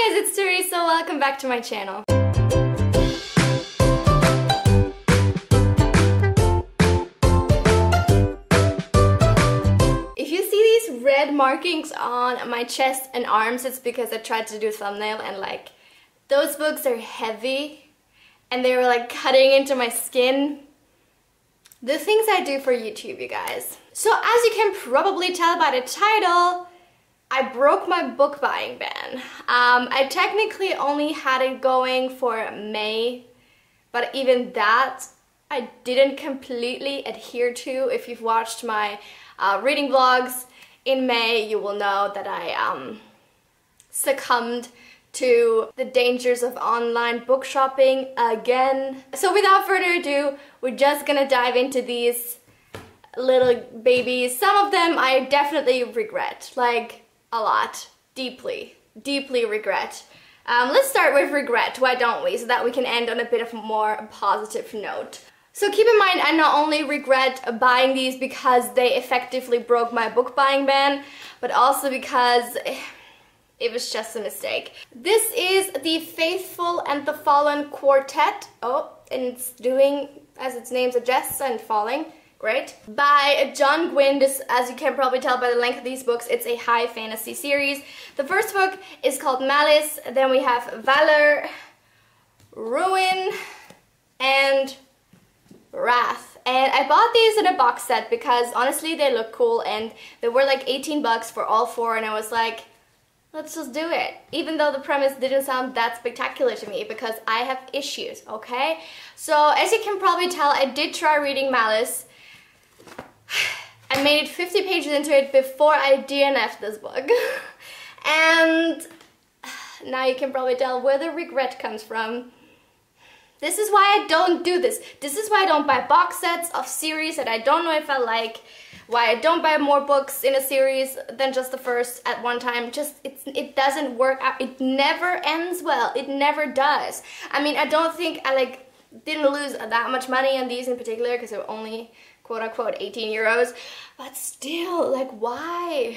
Hi guys, it's Teresa. Welcome back to my channel. If you see these red markings on my chest and arms, it's because I tried to do a thumbnail and like those books are heavy and they were like cutting into my skin. The things I do for YouTube, you guys. So as you can probably tell by the title, I broke my book buying ban. I technically only had it going for May, but even that I didn't completely adhere to. If you've watched my reading vlogs in May, you will know that I succumbed to the dangers of online book shopping again. So without further ado, we're just gonna dive into these little babies. Some of them I definitely regret, like a lot, deeply regret. Let's start with regret, why don't we, so that we can end on a bit of a more positive note. So keep in mind, I not only regret buying these because they effectively broke my book buying ban, but also because it was just a mistake. This is The Faithful and the Fallen Quartet. Oh, and it's doing, as its name suggests, and falling. Great. By John Gwynne. This, as you can probably tell by the length of these books, it's a high fantasy series. The first book is called Malice, then we have Valor, Ruin, and Wrath. And I bought these in a box set because honestly they look cool and they were like 18 bucks for all four, and I was like, let's just do it. Even though the premise didn't sound that spectacular to me because I have issues, okay? So as you can probably tell, I did try reading Malice. I made it 50 pages into it before I DNF'd this book. And now you can probably tell where the regret comes from. This is why I don't do this. This is why I don't buy box sets of series that I don't know if I like. Why I don't buy more books in a series than just the first at one time. Just, it doesn't work out. It never ends well. It never does. I mean, I don't think I didn't lose that much money on these in particular because they were only quote-unquote 18 euros, but still, like, why?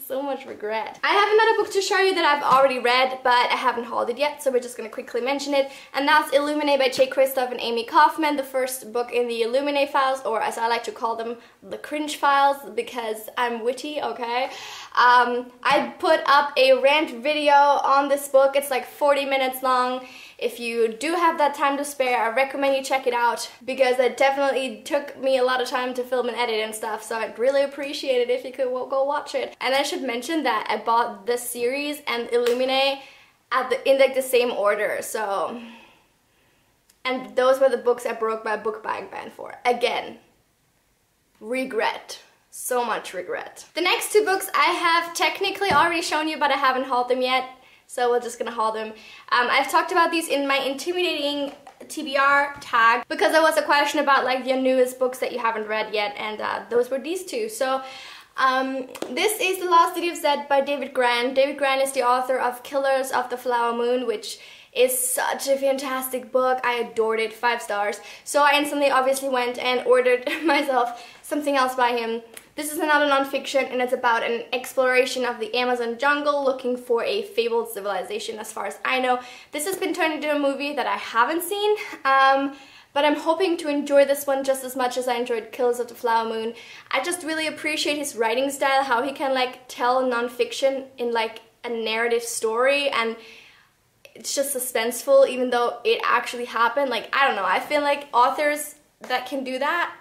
So much regret. I have another book to show you that I've already read, but I haven't hauled it yet, so we're just gonna quickly mention it, and that's Illuminae by Jay Kristoff and Amy Kaufman, the first book in the Illuminae files, or as I like to call them, the cringe files, because I'm witty, okay? I put up a rant video on this book. It's like 40 minutes long. If you do have that time to spare, I recommend you check it out because it definitely took me a lot of time to film and edit and stuff, so I'd really appreciate it if you could go watch it. And I should mention that I bought this series and Illuminae in like the same order, so... And those were the books I broke my book buying ban for. Again, regret. So much regret. The next two books I have technically already shown you, but I haven't hauled them yet. So we're just gonna haul them. I've talked about these in my intimidating TBR tag because there was a question about like your newest books that you haven't read yet, and those were these two. So this is The Last City of Zed by David Grann. David Grann is the author of Killers of the Flower Moon, which is such a fantastic book. I adored it, 5 stars. So I instantly obviously went and ordered myself something else by him. This is another nonfiction, and it's about an exploration of the Amazon jungle looking for a fabled civilization, as far as I know. This has been turned into a movie that I haven't seen, but I'm hoping to enjoy this one just as much as I enjoyed Killers of the Flower Moon. I just really appreciate his writing style, how he can like tell nonfiction in like a narrative story, and it's just suspenseful even though it actually happened. Like, I don't know, I feel like authors that can do that,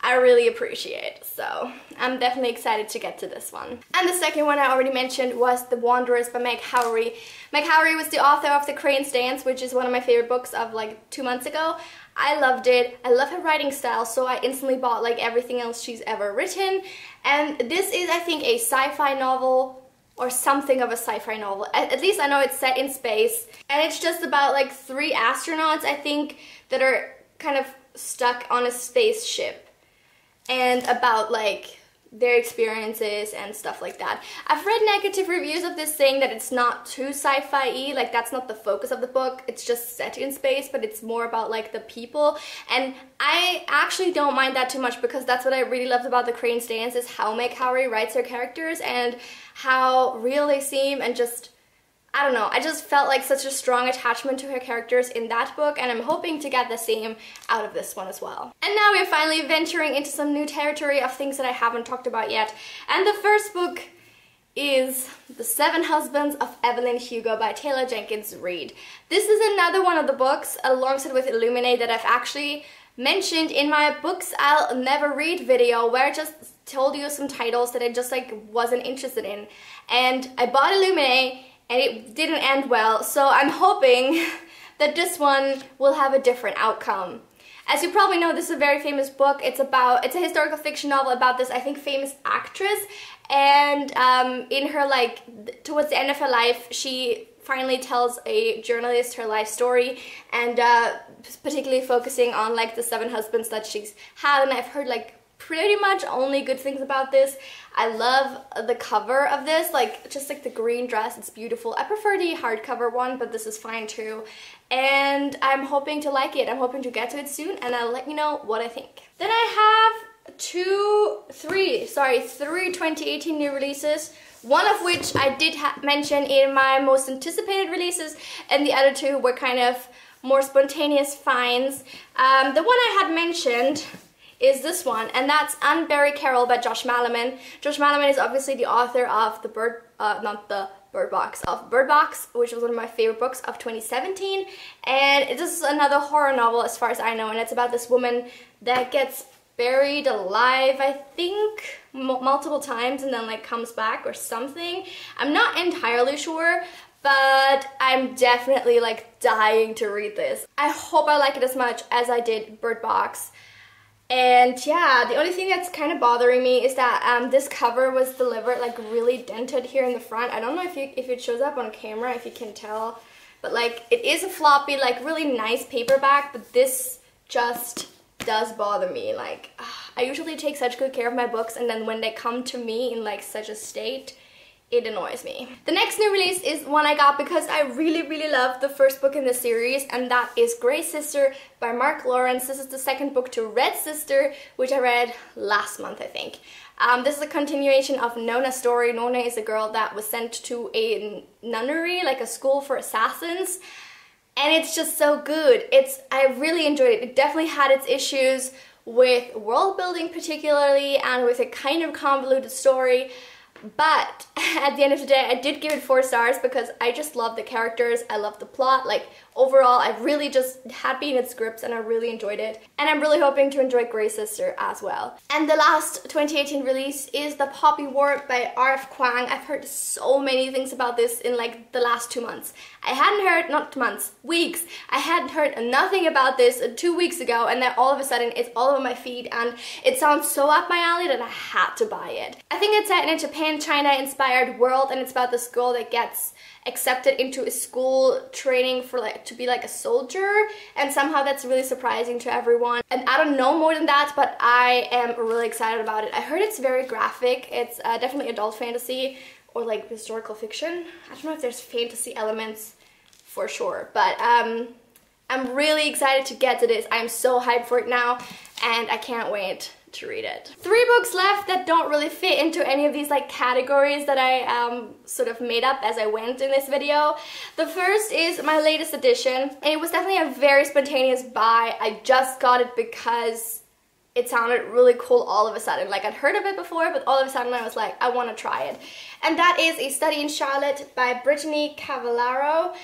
I really appreciate, so I'm definitely excited to get to this one. And the second one I already mentioned was The Wanderers by Meg Howry. Meg Howry was the author of The Crane's Dance, which is one of my favorite books of like 2 months ago. I loved it. I love her writing style, so I instantly bought like everything else she's ever written. And this is, I think, a sci-fi novel, or something of a sci-fi novel. At least I know it's set in space, and it's just about like 3 astronauts, I think, that are kind of stuck on a spaceship, and about like their experiences and stuff like that. I've read negative reviews of this saying that it's not too sci-fi-y, like that's not the focus of the book, it's just set in space, but it's more about like the people, and I actually don't mind that too much because that's what I really loved about The Crane's Dance, is how Meg Howry writes her characters and how real they seem, and just I don't know, I just felt like such a strong attachment to her characters in that book, and I'm hoping to get the same out of this one as well. And now we're finally venturing into some new territory of things that I haven't talked about yet. And the first book is The 7 Husbands of Evelyn Hugo by Taylor Jenkins Reid. This is another one of the books, alongside with Illuminate, that I've actually mentioned in my books I'll never read video, where I just told you some titles that I just like wasn't interested in. And I bought Illuminate and it didn't end well, so I'm hoping that this one will have a different outcome. As you probably know, this is a very famous book. It's a historical fiction novel about this, I think, famous actress, and in her, like, towards the end of her life, she finally tells a journalist her life story, and particularly focusing on, like, the 7 husbands that she's had, and I've heard, like, pretty much only good things about this. I love the cover of this, like, just like the green dress, it's beautiful. I prefer the hardcover one, but this is fine too. And I'm hoping to like it. I'm hoping to get to it soon, and I'll let you know what I think. Then I have three 2018 new releases, one of which I did mention in my most anticipated releases, and the other 2 were kind of more spontaneous finds. The one I had mentioned is this one, and that's Unbury Carol by Josh Malerman. Josh Malerman is obviously the author of Bird Box, which was one of my favorite books of 2017, and this is another horror novel as far as I know, and it's about this woman that gets buried alive, I think, multiple times, and then like comes back or something. I'm not entirely sure, but I'm definitely like dying to read this. I hope I like it as much as I did Bird Box. And yeah, the only thing that's kind of bothering me is that this cover was delivered like really dented here in the front. I don't know if it shows up on camera, if you can tell, but like it is a floppy, like really nice paperback, but this just does bother me. Like, I usually take such good care of my books, and then when they come to me in like such a state, it annoys me. The next new release is one I got because I really loved the first book in the series, and that is Grey Sister by Mark Lawrence. This is the second book to Red Sister, which I read last month, I think. This is a continuation of Nona's story. Nona is a girl that was sent to a nunnery, like a school for assassins, and it's just so good. I really enjoyed it. It definitely had its issues with world building particularly, and with a kind of convoluted story. But at the end of the day, I did give it 4 stars because I just love the characters, I love the plot. Like, overall, I really just happy in its scripts, and I really enjoyed it. And I'm really hoping to enjoy Grey Sister as well. And the last 2018 release is The Poppy War by R.F. Kuang. I've heard so many things about this in like the last 2 months. I hadn't heard, not months, weeks. I hadn't heard nothing about this 2 weeks ago, and then all of a sudden it's all over my feed, and it sounds so up my alley that I had to buy it. I think it's set in a Japan-China inspired world, and it's about this girl that gets accepted into a school training for like to be like a soldier, and somehow that's really surprising to everyone. And I don't know more than that, but I am really excited about it. I heard it's very graphic. It's definitely adult fantasy or like historical fiction. I don't know if there's fantasy elements for sure, but I'm really excited to get to this. I'm so hyped for it now, and I can't wait to read it. 3 books left that don't really fit into any of these like categories that I sort of made up as I went in this video. The first is my latest edition, and it was definitely a very spontaneous buy. I just got it because it sounded really cool all of a sudden. Like, I'd heard of it before, but all of a sudden I was like, I want to try it. And that is A Study in Charlotte by Brittany Cavallaro.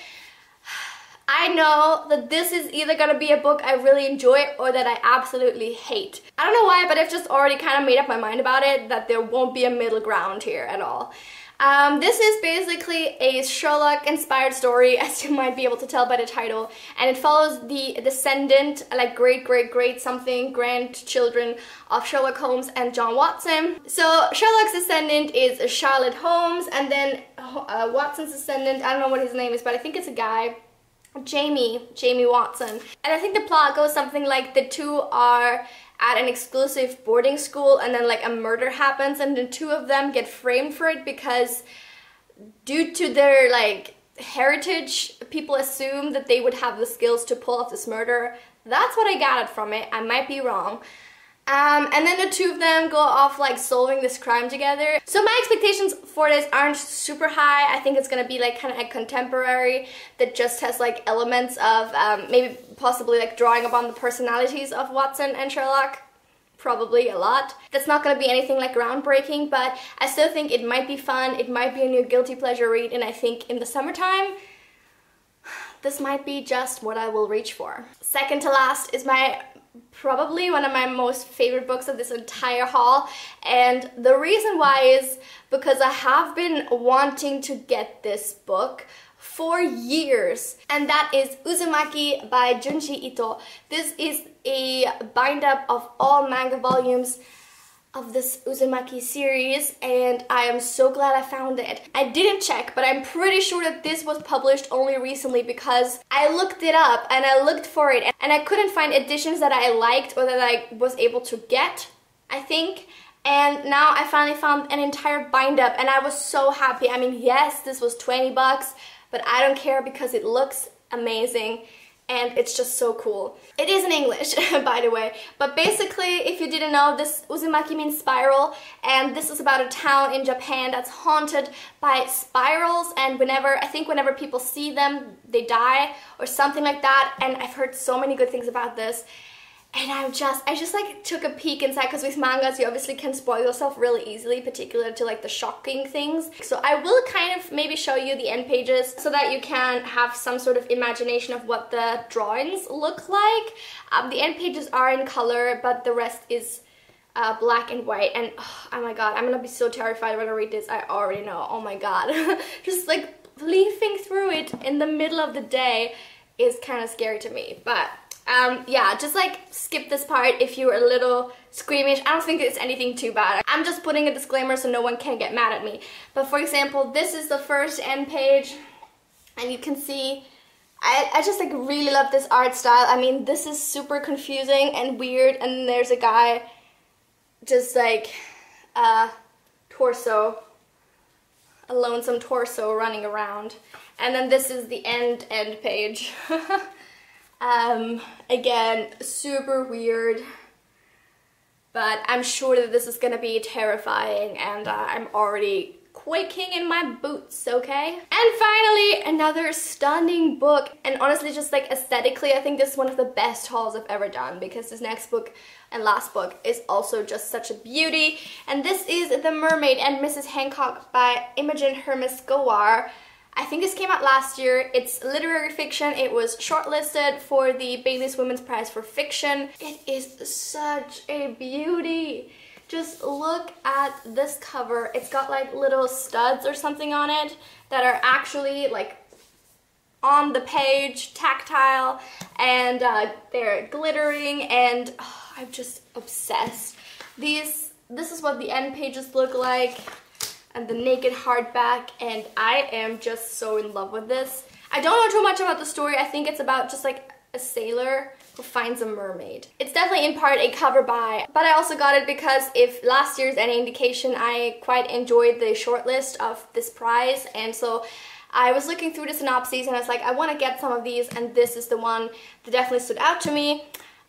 I know that this is either gonna be a book I really enjoy or that I absolutely hate. I don't know why, but I've just already kind of made up my mind about it, that there won't be a middle ground here at all. This is basically a Sherlock-inspired story, as you might be able to tell by the title, and it follows the descendant, like great something grandchildren of Sherlock Holmes and John Watson. So Sherlock's descendant is Charlotte Holmes, and then Watson's descendant, I don't know what his name is, but I think it's a guy, Jamie Watson. And I think the plot goes something like the two are at an exclusive boarding school, and then like a murder happens, and the 2 of them get framed for it because due to their like heritage, people assume that they would have the skills to pull off this murder. That's what I gathered from it. I might be wrong. And then the two of them go off like solving this crime together. So my expectations for this aren't super high. I think it's gonna be like kind of a contemporary that just has like elements of maybe possibly like drawing upon the personalities of Watson and Sherlock. Probably a lot. That's not gonna be anything like groundbreaking, but I still think it might be fun. It might be a new guilty pleasure read, and I think in the summertime, this might be just what I will reach for. Second to last is probably one of my most favorite books of this entire haul, and the reason why is because I have been wanting to get this book for years, and that is Uzumaki by Junji Ito. This is a bind-up of all manga volumes of this Uzumaki series, and I am so glad I found it. I didn't check, but I'm pretty sure that this was published only recently because I looked it up and I looked for it and I couldn't find editions that I liked or that I was able to get, I think. And now I finally found an entire bind-up and I was so happy. I mean, yes, this was 20 bucks, but I don't care because it looks amazing and it's just so cool. It is in English, by the way, but basically, if you didn't know, this Uzumaki means spiral, and this is about a town in Japan that's haunted by spirals, and whenever people see them, they die, or something like that, and I've heard so many good things about this. And I just like took a peek inside, because with mangas you obviously can spoil yourself really easily, particularly to like the shocking things. So I will kind of maybe show you the end pages so that you can have some sort of imagination of what the drawings look like. The end pages are in color, but the rest is black and white. And oh my god, I'm gonna be so terrified when I read this. I already know. Oh my god. Just like leafing through it in the middle of the day is kind of scary to me, but yeah, just like skip this part if you're a little squeamish. I don't think it's anything too bad. I'm just putting a disclaimer so no one can get mad at me. But for example, this is the first end page, and you can see I just like really love this art style. I mean, this is super confusing and weird, and there's a guy just like torso, a lonesome torso running around. And then this is the end page. Again, super weird, but I'm sure that this is gonna be terrifying, and I'm already quaking in my boots, okay? And finally, another stunning book, and honestly, just like aesthetically, I think this is one of the best hauls I've ever done, because this next book and last book is also just such a beauty, and this is The Mermaid and Mrs. Hancock by Imogen Hermes Gowar. I think this came out last year. It's literary fiction. It was shortlisted for the Bailey's Women's Prize for Fiction. It is such a beauty. Just look at this cover. It's got like little studs or something on it that are actually like on the page, tactile, and they're glittering, and I'm just obsessed. This is what the end pages look like, and the naked hardback, and I am just so in love with this. I don't know too much about the story. I think it's about just like a sailor who finds a mermaid. It's definitely in part a cover buy, but I also got it because if last year's any indication, I quite enjoyed the shortlist of this prize, and so I was looking through the synopses and I was like, I want to get some of these, and this is the one that definitely stood out to me.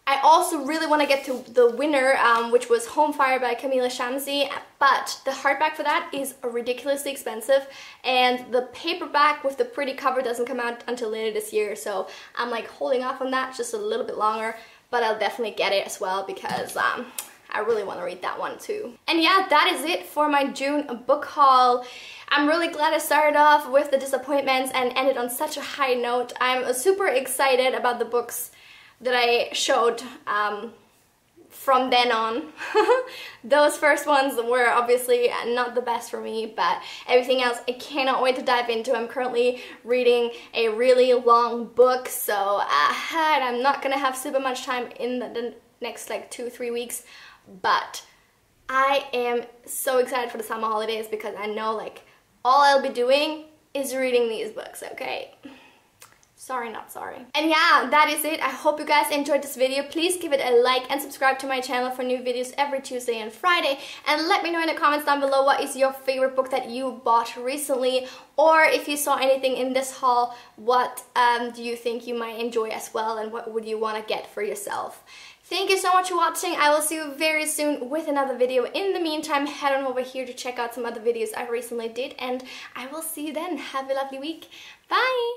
I also really want to get to the winner, which was Home Fire by Camila Shamsi, but the hardback for that is ridiculously expensive, and the paperback with the pretty cover doesn't come out until later this year, so I'm like holding off on that just a little bit longer, but I'll definitely get it as well because I really want to read that one too. And yeah, that is it for my June book haul. I'm really glad I started off with the disappointments and ended on such a high note. I'm super excited about the books that I showed from then on. Those first ones were obviously not the best for me, but everything else I cannot wait to dive into. I'm currently reading a really long book, so I'm not gonna have super much time in the next like 2-3 weeks, but I am so excited for the summer holidays because I know like all I'll be doing is reading these books, okay? Sorry, not sorry. And yeah, that is it. I hope you guys enjoyed this video. Please give it a like and subscribe to my channel for new videos every Tuesday and Friday. And let me know in the comments down below what is your favorite book that you bought recently. Or if you saw anything in this haul, what do you think you might enjoy as well, and what would you want to get for yourself? Thank you so much for watching. I will see you very soon with another video. In the meantime, head on over here to check out some other videos I recently did, and I will see you then. Have a lovely week. Bye!